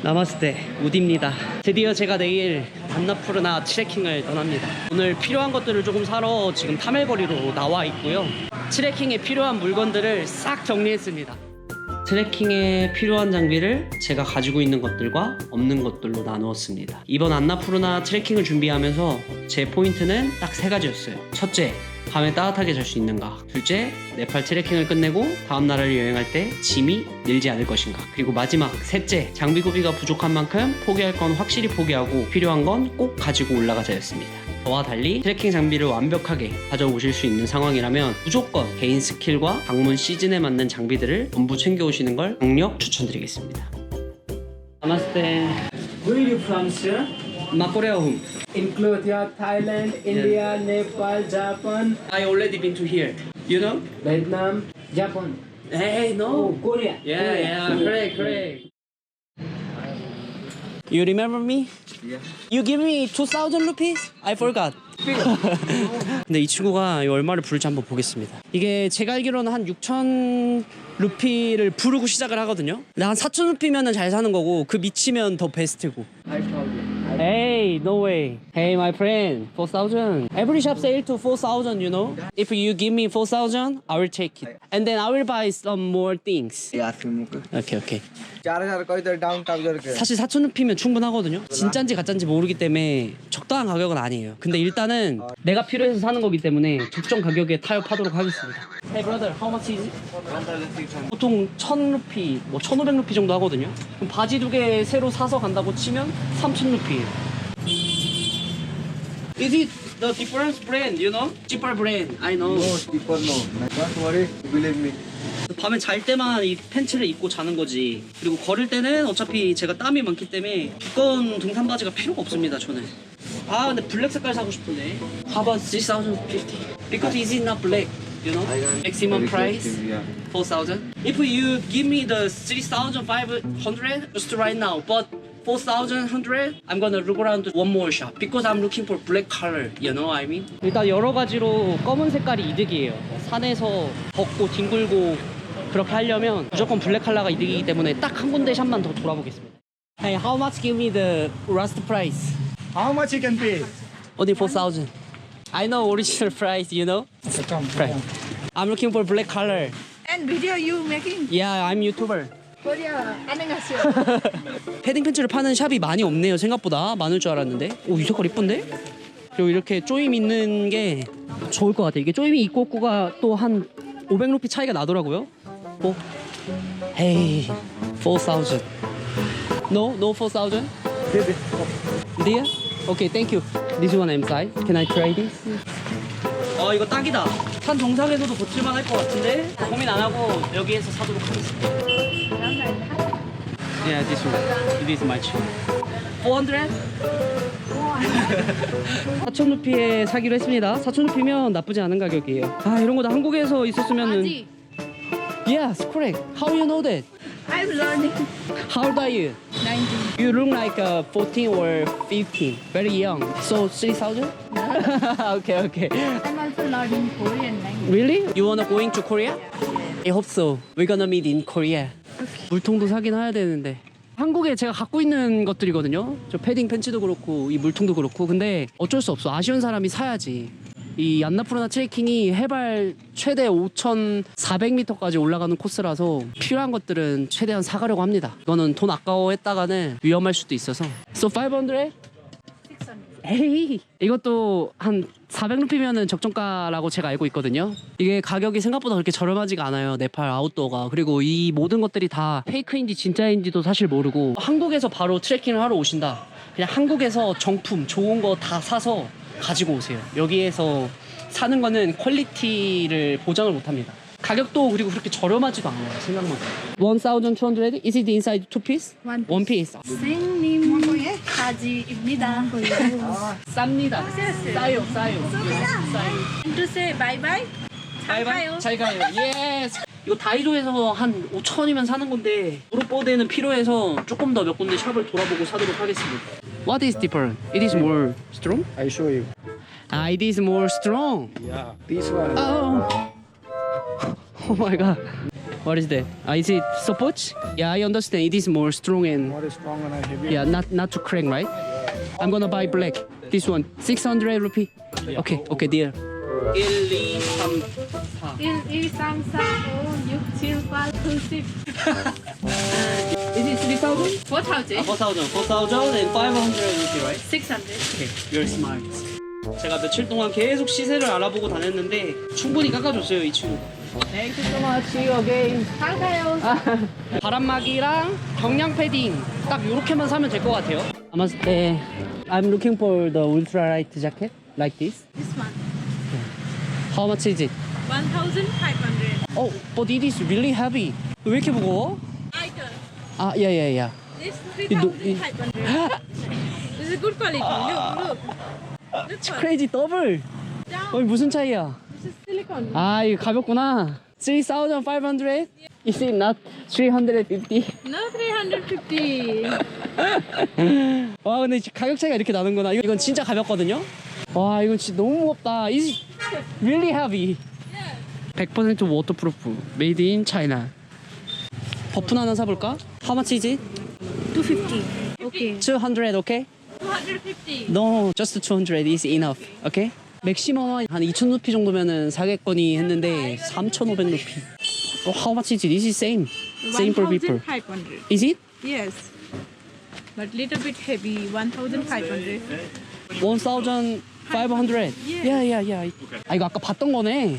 나마스테, 우디입니다. 드디어 제가 내일 안나푸르나 트레킹을 떠납니다. 오늘 필요한 것들을 조금 사러 지금 타멜거리로 나와 있고요. 트레킹에 필요한 물건들을 싹 정리했습니다. 트레킹에 필요한 장비를 제가 가지고 있는 것들과 없는 것들로 나누었습니다. 이번 안나푸르나 트레킹을 준비하면서 제 포인트는 딱 3가지였어요. 첫째, 밤에 따뜻하게 잘 수 있는가. 둘째, 네팔 트레킹을 끝내고 다음 나라를 여행할 때 짐이 늘지 않을 것인가. 그리고 마지막, 셋째, 장비 구비가 부족한 만큼 포기할 건 확실히 포기하고 필요한 건 꼭 가지고 올라가자였습니다. 저와 달리 트레킹 장비를 완벽하게 가져오실 수 있는 상황이라면 무조건 개인 스킬과 방문 시즌에 맞는 장비들을 전부 챙겨오시는 걸 강력 추천드리겠습니다. 나마스테. Where are you from, sir? 마코레아 홈. Include your Thailand, India, Nepal, Japan, I already been to here. You know? Vietnam, Japan. Hey, no. Oh, Korea. Yeah, correct. You remember me? Yeah. You give me 2,000 rupees? I forgot. 근데 이 친구가 얼마를 부를지 한번 보겠습니다. 이게 제가 알기로는 한 6,000 루피를 부르고 시작을 하거든요. 근데 한 4,000 루피면은 잘 사는 거고 그 미치면 더 베스트고. Hey, no way. Hey, my friend, 4,000. Every shop sale to 4,000, you know. If you give me 4,000, I will take it, and then I will buy some more things. Okay. 4,000 कोई तो down top करके 사실 4,000 루피면 충분하거든요. 진짠지 가짠지 모르기 때문에 적당한 가격은 아니에요. 근데 일단은 내가 필요해서 사는 거기 때문에 적정 가격에 타협하도록 하겠습니다. Hey brother, how much is it? 보통 1,000 루피, 뭐 1,500 루피 정도 하거든요. 그럼 바지 2개 새로 사서 간다고 치면 3,000 루피예요. Is it the different brand, you know? cheaper brand, I know. No, deeper no. Don't worry, believe me. 밤에 잘 때만 이 팬츠를 입고 자는 거지. 그리고 걸을 때는 어차피 제가 땀이 많기 때문에 두꺼운 등산 바지가 필요가 없습니다, 저는. 아, 근데 블랙 색깔 사고 싶은데. How about 3,050? Because it's not black, you know? Maximum price 4,000. If you give me the 3,500 just right now, but 4,100, I'm gonna look around one more shop because I'm looking for black color, you know what I mean? 일단 여러 가지로 검은 색깔이 이득이에요. 산에서 걷고 뒹굴고 그렇게 하려면 무조건 블랙 컬러가 이득이기 때문에 딱 한 군데 샵만 더 돌아보겠습니다. Hey, how much give me the rust price? How much you can pay? Only 4,000. I know original price, you know? Come. Price. I'm looking for black color. And video you making? Yeah, I'm YouTuber. Korea 안녕하세요. 패딩 팬츠를 파는 샵이 많이 없네요. 생각보다 많을 줄 알았는데. 오, 이 색깔 이쁜데? 그리고 이렇게 조임 있는 게 좋을 것 같아. 이게 조임이 있고 없고가 또 한 500루피 차이가 나더라고요. 오, 헤이, 4,000. No 4,000? Dear? Okay, thank you. This one inside. Can I try this? 이거 딱이다. 산 정상에서도 버틸만 할 것 같은데 고민 안 하고 여기에서 사도록 하겠습니다. Yeah, this one. It is my cheap. 400? 4,000 루피에 사기로 했습니다. 4,000 루피면 나쁘지 않은 가격이에요. 아, 이런 거 다 한국에서 있었으면은. 아직. Yes, correct. How you know that? I'm learning. How old are you? 19. You look like 14 or 15. Very young. So 3,000? Okay. I'm also learning Korean language. Really? You wanna going to Korea? I hope so. We're gonna meet in Korea. 물통도 사긴 해야 되는데. 한국에 제가 갖고 있는 것들이거든요. 저 패딩 팬츠도 그렇고 이 물통도 그렇고. 근데 어쩔 수 없어. 아쉬운 사람이 사야지. 이 안나푸르나 트레킹이 해발 최대 5,400m까지 올라가는 코스라서 필요한 것들은 최대한 사가려고 합니다. 이거는 돈 아까워했다가는 위험할 수도 있어서. So 500? 600. 에이, 이것도 한 400루피면은 적정가라고 제가 알고 있거든요. 이게 가격이 생각보다 그렇게 저렴하지가 않아요. 네팔 아웃도어가. 그리고 이 모든 것들이 다 페이크인지 진짜인지도 사실 모르고 한국에서 바로 트레킹을 하러 오신다. 그냥 한국에서 정품 좋은 거 다 사서 가지고 오세요. 여기에서 사는 거는 퀄리티를 보장을 못합니다. 가격도 그리고 그렇게 저렴하지도 않아요. 생각보다. 1,200? Is it inside two piece? One piece. 선생님 바지입니다. 쌉니다. 싸요. To say bye bye. 바이바이. 잘 가요. 예스. 이거 다이조에서 한 5,000원이면 사는 건데 브로보드에는 필요해서 조금 더 몇 군데 샵을 돌아보고 사도록 하겠습니다. What is different? It is more strong? I show you. It is more strong. Yeah, this one. Oh my god. What is that? Is it support? Yeah, I understand. It is more strong and More strong and heavy. yeah, not to crack, right? I'm gonna buy black. This one, 600 rupee. Okay, okay, deal. 1, 2, 3, 4. 1, 2, 3, 4, 5, 6, 7, 8, 9, 10. Is it 3,000? 4,000. 4,000, 4,000 and 500 rupee, right? 600. Okay, you're smart. 제가 며칠 동안 계속 시세를 알아보고 다녔는데 충분히 깎아줬어요, 이 친구. Thank you so much again. 상가요. 바람막이랑 경량 패딩 딱 요렇게만 사면 될 것 같아요. 아마 I'm looking for the ultralight jacket like this. This one. How much is it? 1,500. Oh, but it is really heavy. 왜 이렇게 무거워? Lighter. 아, yeah. This You do- 3,500. This is good quality. Look. This one. Crazy double. Down. 어이 무슨 차이야? This is silicone. 아, 이거 가볍구나. 3,500? Is it not 350? No, 350. 와, 근데 가격 차이가 이렇게 나는구나. 이건 진짜 가볍거든요. 와, 이건 진짜 너무 무겁다. It's really heavy. 100% 워터프루프. Made in China. 버프 하나 사볼까? How much is it? 250. Okay. 200, okay? 250. No, just 200 is enough. Okay? 맥시멈 한 2,000루피 정도면은 사겠거니 했는데 3,500루피. Oh, how much is it? This is same. Same for people. 1,500. Is it? Yes. But little bit heavy. 1,500. 1,500. Yeah. 아, 이거 아까 봤던 거네.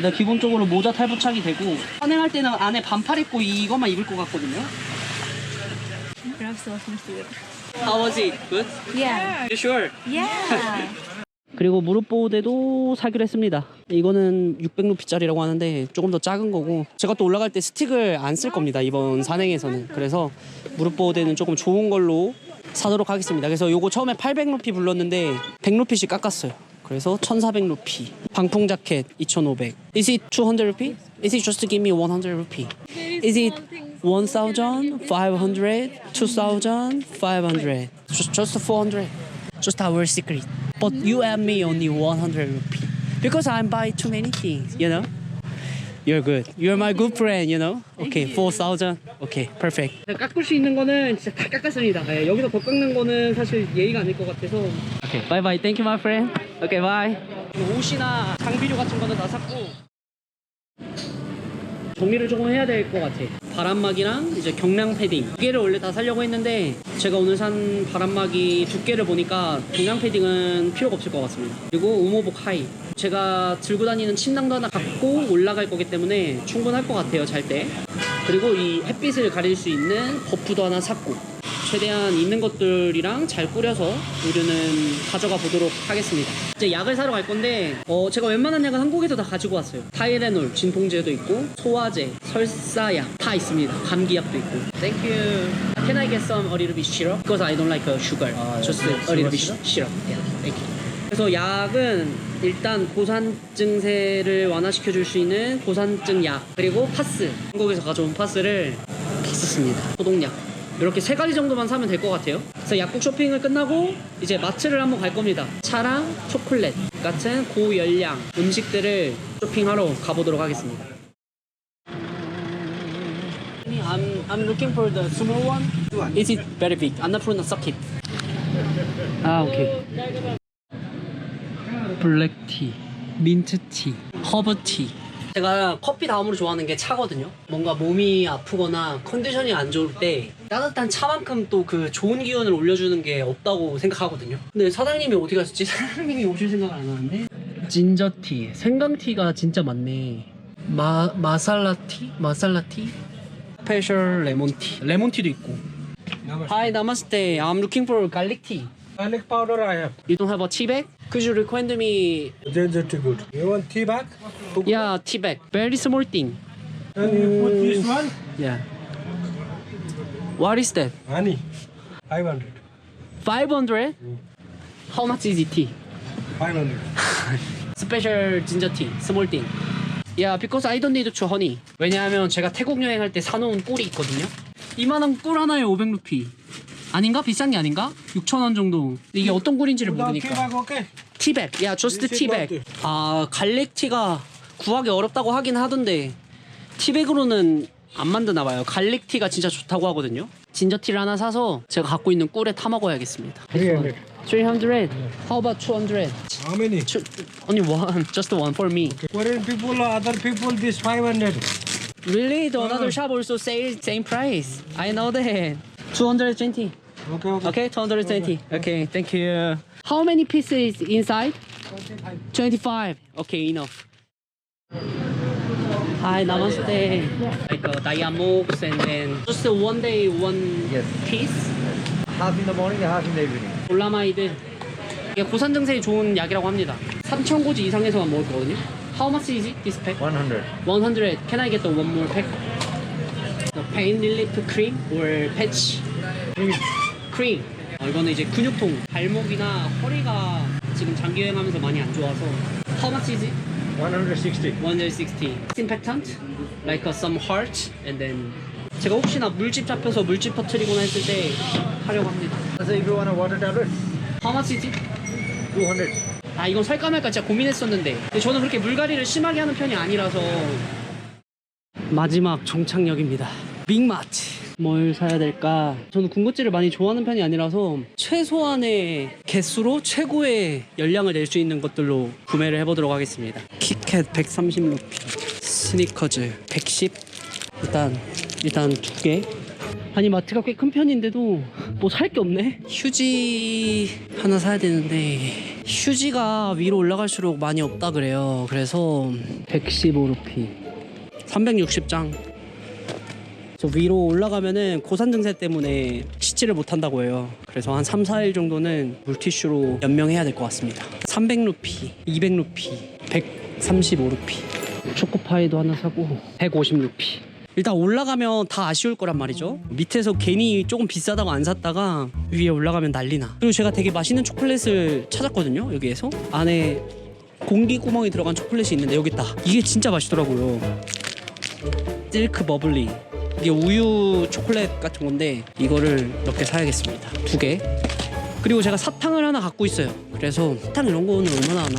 나 기본적으로 모자 탈부착이 되고 선행할 때는 안에 반팔 입고 이것만 입을 것 같거든요. How was it? Good? Yeah. You sure? Yeah. 그리고 무릎 보호대도 사기로 했습니다. 이거는 600루피짜리라고 하는데 조금 더 작은 거고 제가 또 올라갈 때 스틱을 안 쓸 겁니다. 이번 산행에서는. 그래서 무릎 보호대는 조금 좋은 걸로 사도록 하겠습니다. 그래서 요거 처음에 800루피 불렀는데 100루피씩 깎았어요. 그래서 1,400루피. 방풍 자켓 2,500. Is it 200 rupee? Is it just to give me 100 rupee? Is it 1,500? 2,500? Just 400. Just our secret. But you and me only 100 rupee. Because I'm buy too many things, you know? You're good. You're my good friend, you know? Okay, 4,000. Okay, perfect. 깎을 수 있는 거는 진짜 다 깎았습니다. 네, 여기서 더 깎는 거는 사실 예의가 아닐 것 같아서. Okay, bye bye. Thank you, my friend. Okay, bye. 옷이나 장비류 같은 거는 다 샀고 정리를 조금 해야 될 것 같아. 바람막이랑 이제 경량 패딩 두 개를 원래 다 사려고 했는데 제가 오늘 산 바람막이 두께를 보니까 경량 패딩은 필요가 없을 것 같습니다. 그리고 우모복 하이 제가 들고 다니는 침낭도 하나 갖고 올라갈 거기 때문에 충분할 것 같아요, 잘 때. 그리고 이 햇빛을 가릴 수 있는 버프도 하나 샀고 최대한 있는 것들이랑 잘 꾸려서 우리는 가져가 보도록 하겠습니다. 이제 약을 사러 갈 건데 제가 웬만한 약은 한국에서 다 가지고 왔어요. 타이레놀, 진통제도 있고 소화제, 설사약 다 있습니다. 감기약도 있고. Thank you. Can I get some a little bit syrup? Because I don't like sugar. Just a little bit syrup. Yeah, thank you. 그래서 약은 일단 고산 증세를 완화시켜 줄 수 있는 고산증 약 그리고 파스 한국에서 가져온 파스를 다 썼습니다. 소독약 이렇게 세 가지 정도만 사면 될 것 같아요. 그래서 약국 쇼핑을 끝나고 이제 마트를 한번 갈 겁니다. 차랑 초콜릿 같은 고열량 음식들을 쇼핑하러 가보도록 하겠습니다. I'm looking for the small one. Is it very big? 안나푸르나 서킷. 아, 오케이. 블랙티, 민트티, 허브티. 제가 커피 다음으로 좋아하는 게 차거든요. 뭔가 몸이 아프거나 컨디션이 안 좋을 때 따뜻한 차만큼 또 그 좋은 기운을 올려주는 게 없다고 생각하거든요. 근데 사장님이 어디 가셨지? 사장님이 오실 생각을 안 하는데. 진저티, 생강티가 진짜 많네. 마살라티? 스페셜 레몬티. 레몬티도 있고. Hi, namaste. I'm looking for garlic tea. Garlic powder I have. You don't have a tea bag? Could you recommend me? That's good. You want tea bag? Yeah, tea bag. Very small thing. And you put this one. Yeah. What is that? Honey. 500. 500? How much is it tea? 500. Special ginger tea, small thing. Yeah, because I don't need to honey. 왜냐하면 제가 태국 여행할 때 사놓은 꿀이 있거든요. 이만한 꿀 하나에 500루피. 아닌가? 비싼 게 아닌가? 6,000원 정도. 이게 어떤 꿀인지를 Tea 모르니까. bag, okay? 티백. Yeah, just This is 티백. not 아, 갈릭티가 구하기 어렵다고 하긴 하던데 티백으로는 안 만드나 봐요. 갈릭티가 진짜 좋다고 하거든요. 진저티를 하나 사서 제가 갖고 있는 꿀에 타 먹어야겠습니다. 300. 300. How about 200? How many? Only one, just one for me. Korean people, other people, this 500. Really? The another shop also same price. I know that. 220. Okay, okay. Okay, 220. Okay, thank you. How many pieces inside? 25. Okay, enough. Hi, namaste. Like diamonds and then just one day, one Yes. piece. Half in the morning, half in the evening. 올라마이드. 이게 고산 증세에 좋은 약이라고 합니다. 3,000고지 이상에서만 먹을 거거든요. How much is it, this pack? 100. 100. Can I get the one more pack? The pain relief cream or patch? cream. 이거는 이제 근육통, 발목이나 허리가 지금 장기 여행하면서 많이 안 좋아서. How much is it? 160. 160. Disinfectant, like some heart, and then 제가 혹시나 물집 잡혀서 물집 터트리거나 했을 때 하려고 합니다. So if you want a water tablet, How much is it? 200. 아 이건 살까 말까 진짜 고민했었는데 근데 저는 그렇게 물갈이를 심하게 하는 편이 아니라서. 마지막 종착역입니다. 빅마트. 뭘 사야 될까? 저는 군것질을 많이 좋아하는 편이 아니라서 최소한의 개수로 최고의 열량을 낼 수 있는 것들로 구매를 해보도록 하겠습니다. 키캣 130루피, 스니커즈 110. 일단 2개. 아니 마트가 꽤 큰 편인데도 뭐 살 게 없네. 휴지 하나 사야 되는데 휴지가 위로 올라갈수록 많이 없다 그래요. 그래서 115루피 360장. 저 위로 올라가면은 고산 증세 때문에 씻지를 못한다고 해요. 그래서 한 3, 4일 정도는 물티슈로 연명해야 될 것 같습니다. 300루피, 200루피, 135루피. 초코파이도 하나 사고 150루피. 일단 올라가면 다 아쉬울 거란 말이죠. 밑에서 괜히 조금 비싸다고 안 샀다가 위에 올라가면 난리나. 그리고 제가 되게 맛있는 초콜릿을 찾았거든요. 여기에서 안에 공기 구멍이 들어간 초콜릿이 있는데 여기 있다. 이게 진짜 맛있더라고요. 실크 버블리. 이게 우유 초콜릿 같은 건데 이거를 몇 개 사야겠습니다. 2개. 그리고 제가 사탕을 하나 갖고 있어요. 그래서 사탕 이런 거는 얼마나 하나?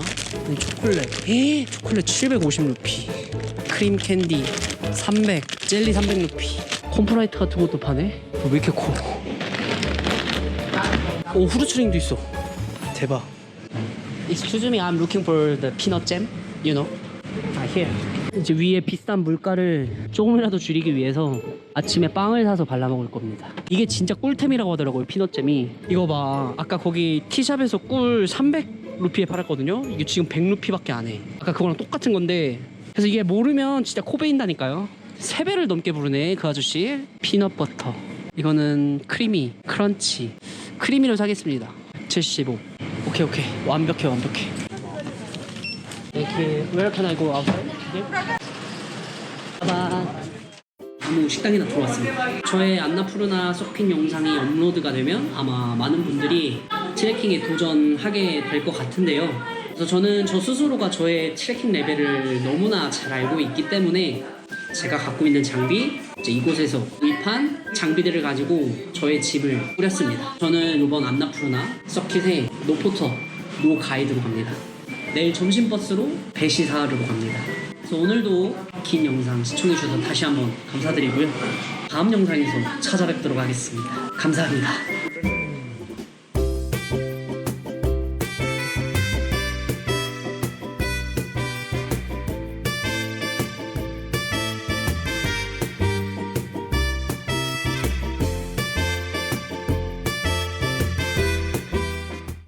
초콜릿. 초콜릿 750루피. 크림 캔디 300. 젤리 300루피. 콤프라이트 같은 것도 파네? 왜 이렇게 커? 오, 후르츠링도 있어. 대박. Excuse me, I'm looking for the peanut jam. You know? here. 이제 위에 비싼 물가를 조금이라도 줄이기 위해서 아침에 빵을 사서 발라 먹을 겁니다. 이게 진짜 꿀템이라고 하더라고요, 피넛잼이. 이거 봐, 아까 거기 티샵에서 꿀 300루피에 팔았거든요. 이게 지금 100루피밖에 안 해. 아까 그거랑 똑같은 건데, 그래서 이게 모르면 진짜 코 베인다니까요. 3배를 넘게 부르네 그 아저씨. 피넛버터, 이거는 크리미, 크런치. 크리미로 사겠습니다. 75. 오케이 완벽해. 이렇게 Where can I go outside? 빠밤. 아무 식당이나 들어왔습니다. 저의 안나푸르나 서핑 영상이 업로드가 되면 아마 많은 분들이 트레킹에 도전하게 될 것 같은데요. 그래서 저는 저 스스로가 저의 트레킹 레벨을 너무나 잘 알고 있기 때문에 제가 갖고 있는 장비, 이제 이곳에서 구입한 장비들을 가지고 저의 집을 꾸렸습니다. 저는 이번 안나푸르나 서킷에 노포터, 노 가이드로 갑니다. 내일 점심버스로 배시사하러 갑니다. 그래서 오늘도 긴 영상 시청해주셔서 다시 한번 감사드리고요. 다음 영상에서 찾아뵙도록 하겠습니다. 감사합니다.